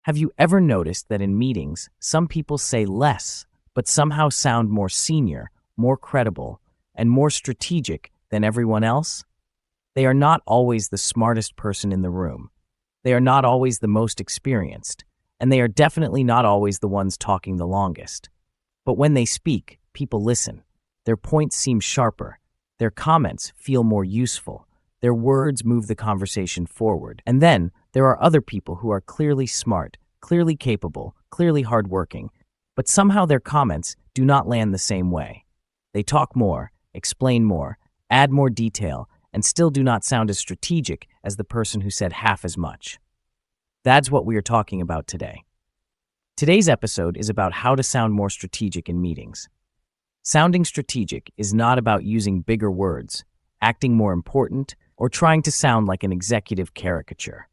Have you ever noticed that in meetings, some people say less, but somehow sound more senior, more credible, and more strategic than everyone else? They are not always the smartest person in the room. They are not always the most experienced, and they are definitely not always the ones talking the longest. But when they speak, people listen. Their points seem sharper. Their comments feel more useful. Their words move the conversation forward. And then there are other people who are clearly smart, clearly capable, clearly hardworking, but somehow their comments do not land the same way. They talk more, explain more, add more detail, and still do not sound as strategic as the person who said half as much. That's what we are talking about today. Today's episode is about how to sound more strategic in meetings. Sounding strategic is not about using bigger words, acting more important, or trying to sound like an executive caricature.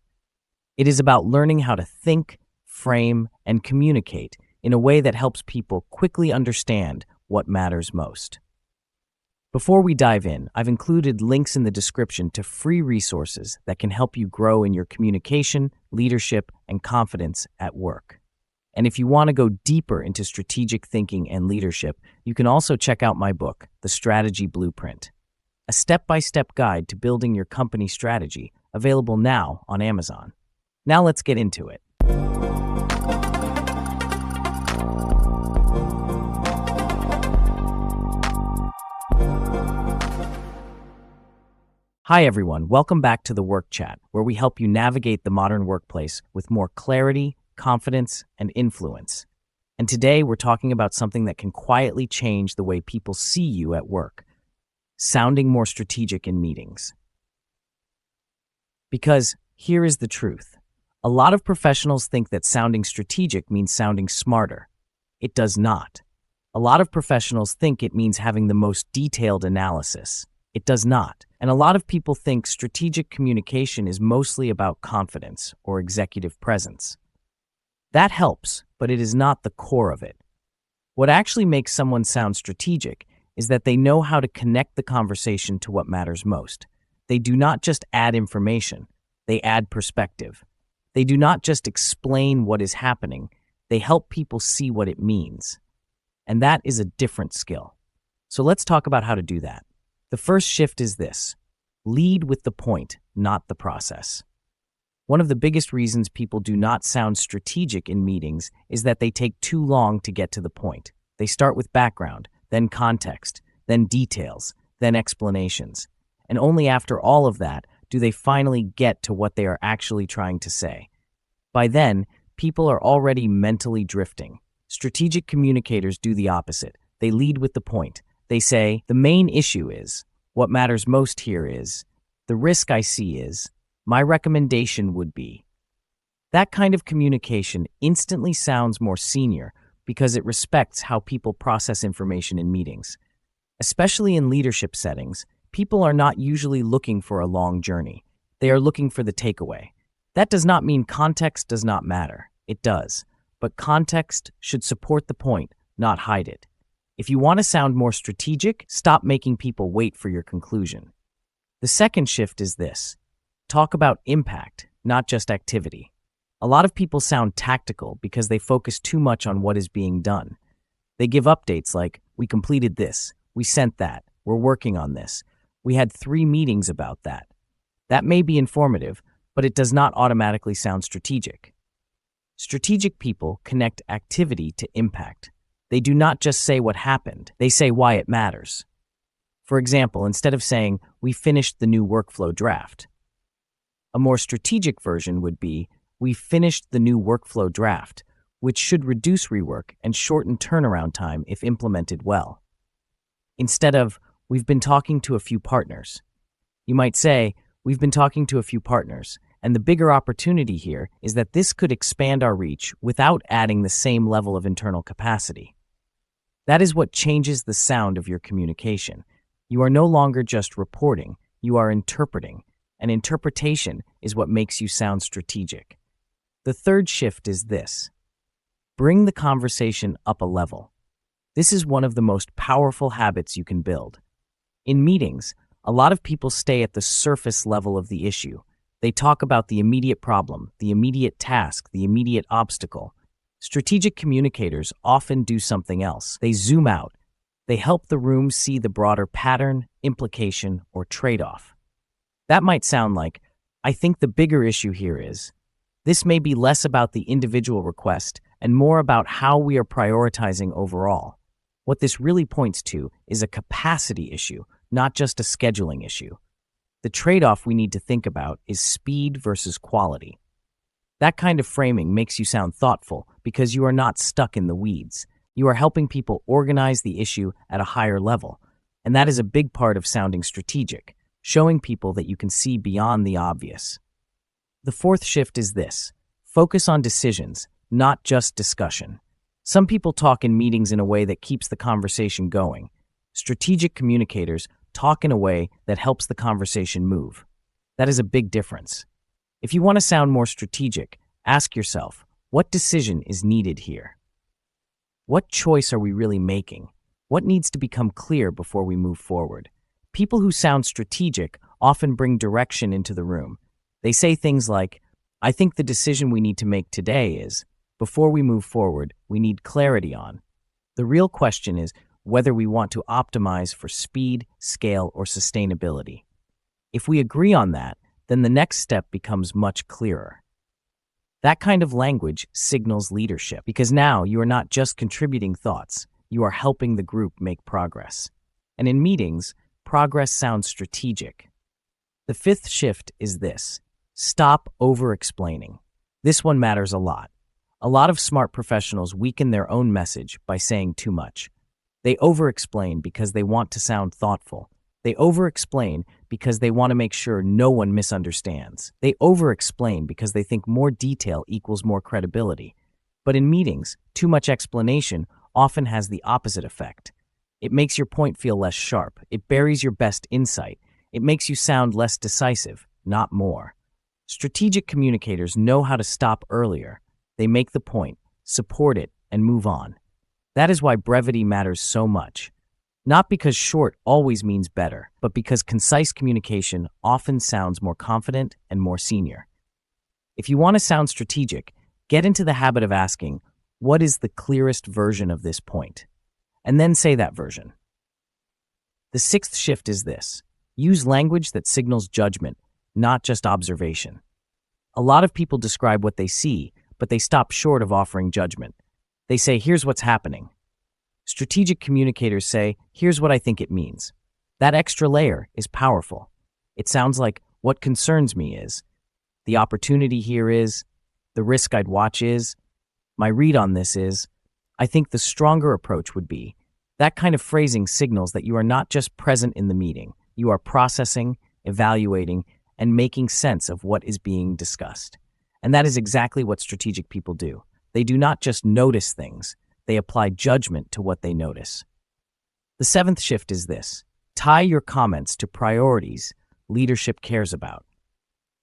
It is about learning how to think, frame, and communicate in a way that helps people quickly understand what matters most. Before we dive in, I've included links in the description to free resources that can help you grow in your communication, leadership, and confidence at work. And if you want to go deeper into strategic thinking and leadership, you can also check out my book, The Strategy Blueprint, a step-by-step guide to building your company strategy, available now on Amazon. Now let's get into it. Hi everyone, welcome back to the Work Chat, where we help you navigate the modern workplace with more clarity, confidence, and influence. And today we're talking about something that can quietly change the way people see you at work: sounding more strategic in meetings. Because here is the truth. A lot of professionals think that sounding strategic means sounding smarter. It does not. A lot of professionals think it means having the most detailed analysis. It does not. And a lot of people think strategic communication is mostly about confidence or executive presence. That helps, but it is not the core of it. What actually makes someone sound strategic is that they know how to connect the conversation to what matters most. They do not just add information, they add perspective. They do not just explain what is happening, they help people see what it means. And that is a different skill. So let's talk about how to do that. The first shift is this: lead with the point, not the process. One of the biggest reasons people do not sound strategic in meetings is that they take too long to get to the point. They start with background, then context, then details, then explanations. And only after all of that do they finally get to what they are actually trying to say. By then, people are already mentally drifting. Strategic communicators do the opposite. They lead with the point. They say, the main issue is, what matters most here is, the risk I see is, my recommendation would be. That kind of communication instantly sounds more senior because it respects how people process information in meetings. Especially in leadership settings, people are not usually looking for a long journey. They are looking for the takeaway. That does not mean context does not matter. It does. But context should support the point, not hide it. If you want to sound more strategic, stop making people wait for your conclusion. The second shift is this: talk about impact, not just activity. A lot of people sound tactical because they focus too much on what is being done. They give updates like, we completed this, we sent that, we're working on this, we had 3 meetings about that. That may be informative, but it does not automatically sound strategic. Strategic people connect activity to impact. They do not just say what happened, they say why it matters. For example, instead of saying, we finished the new workflow draft, a more strategic version would be, we finished the new workflow draft, which should reduce rework and shorten turnaround time if implemented well. Instead of, we've been talking to a few partners, you might say, we've been talking to a few partners, and the bigger opportunity here is that this could expand our reach without adding the same level of internal capacity. That is what changes the sound of your communication. You are no longer just reporting, you are interpreting, and interpretation is what makes you sound strategic. The third shift is this: bring the conversation up a level. This is one of the most powerful habits you can build. In meetings, a lot of people stay at the surface level of the issue. They talk about the immediate problem, the immediate task, the immediate obstacle. Strategic communicators often do something else. They zoom out. They help the room see the broader pattern, implication, or trade-off. That might sound like, I think the bigger issue here is, this may be less about the individual request and more about how we are prioritizing overall. What this really points to is a capacity issue, not just a scheduling issue. The trade-off we need to think about is speed versus quality. That kind of framing makes you sound thoughtful because you are not stuck in the weeds. You are helping people organize the issue at a higher level, and that is a big part of sounding strategic, showing people that you can see beyond the obvious. The fourth shift is this: focus on decisions, not just discussion. Some people talk in meetings in a way that keeps the conversation going. Strategic communicators talk in a way that helps the conversation move. That is a big difference. If you want to sound more strategic, ask yourself, what decision is needed here? What choice are we really making? What needs to become clear before we move forward? People who sound strategic often bring direction into the room. They say things like, I think the decision we need to make today is, before we move forward, we need clarity on. The real question is whether we want to optimize for speed, scale, or sustainability. If we agree on that, then the next step becomes much clearer. That kind of language signals leadership because now you are not just contributing thoughts, you are helping the group make progress. And in meetings, progress sounds strategic. The fifth shift is this: stop over-explaining. This one matters a lot. A lot of smart professionals weaken their own message by saying too much. They over-explain because they want to sound thoughtful. They over-explain because they want to make sure no one misunderstands. They over-explain because they think more detail equals more credibility. But in meetings, too much explanation often has the opposite effect. It makes your point feel less sharp. It buries your best insight. It makes you sound less decisive, not more. Strategic communicators know how to stop earlier. They make the point, support it, and move on. That is why brevity matters so much. Not because short always means better, but because concise communication often sounds more confident and more senior. If you want to sound strategic, get into the habit of asking, what is the clearest version of this point? And then say that version. The sixth shift is this: use language that signals judgment, not just observation. A lot of people describe what they see, but they stop short of offering judgment. They say, here's what's happening. Strategic communicators say, here's what I think it means. That extra layer is powerful. It sounds like, what concerns me is, the opportunity here is, the risk I'd watch is, my read on this is. I think the stronger approach would be, that kind of phrasing signals that you are not just present in the meeting, you are processing, evaluating, and making sense of what is being discussed. And that is exactly what strategic people do. They do not just notice things, they apply judgment to what they notice. The seventh shift is this: tie your comments to priorities leadership cares about.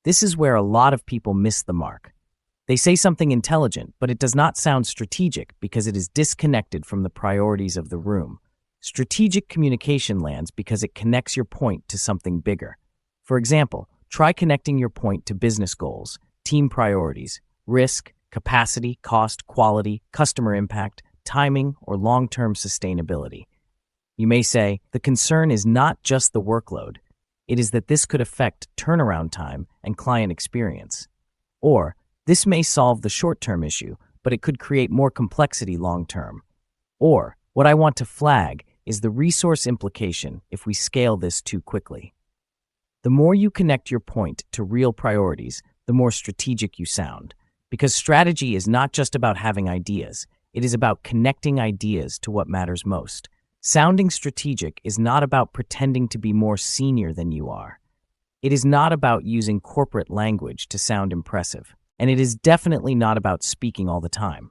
This is where a lot of people miss the mark. They say something intelligent, but it does not sound strategic because it is disconnected from the priorities of the room. Strategic communication lands because it connects your point to something bigger. For example, try connecting your point to business goals, team priorities, risk, capacity, cost, quality, customer impact, timing, or long-term sustainability. You may say, the concern is not just the workload. It is that this could affect turnaround time and client experience. Or, this may solve the short-term issue, but it could create more complexity long-term. Or, what I want to flag is the resource implication if we scale this too quickly. The more you connect your point to real priorities, the more strategic you sound. Because strategy is not just about having ideas. It is about connecting ideas to what matters most. Sounding strategic is not about pretending to be more senior than you are. It is not about using corporate language to sound impressive. And it is definitely not about speaking all the time.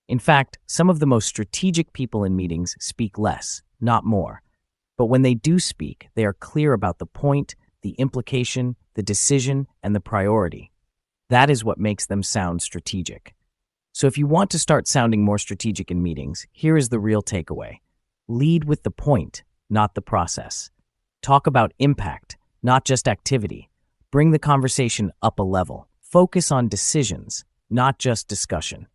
In fact, some of the most strategic people in meetings speak less, not more. But when they do speak, they are clear about the point, the implication, the decision, and the priority. That is what makes them sound strategic. So if you want to start sounding more strategic in meetings, here is the real takeaway. Lead with the point, not the process. Talk about impact, not just activity. Bring the conversation up a level. Focus on decisions, not just discussion.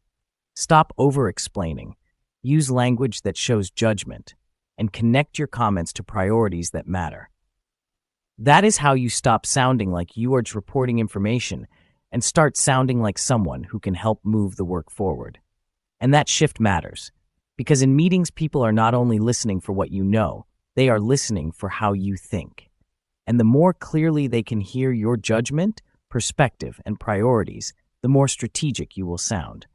Stop over-explaining. Use language that shows judgment, and connect your comments to priorities that matter. That is how you stop sounding like you are just reporting information and start sounding like someone who can help move the work forward. And that shift matters, because in meetings, people are not only listening for what you know, they are listening for how you think. And the more clearly they can hear your judgment, perspective, and priorities, the more strategic you will sound.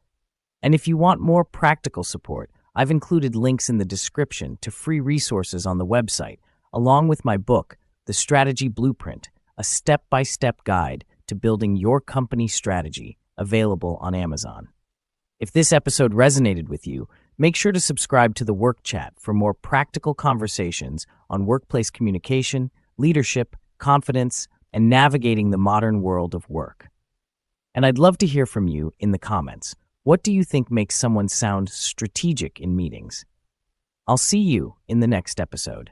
And if you want more practical support, I've included links in the description to free resources on the website, along with my book, The Strategy Blueprint, a step-by-step guide to building your company strategy, available on Amazon. If this episode resonated with you, make sure to subscribe to the Work Chat for more practical conversations on workplace communication, leadership, confidence, and navigating the modern world of work. And I'd love to hear from you in the comments. What do you think makes someone sound strategic in meetings? I'll see you in the next episode.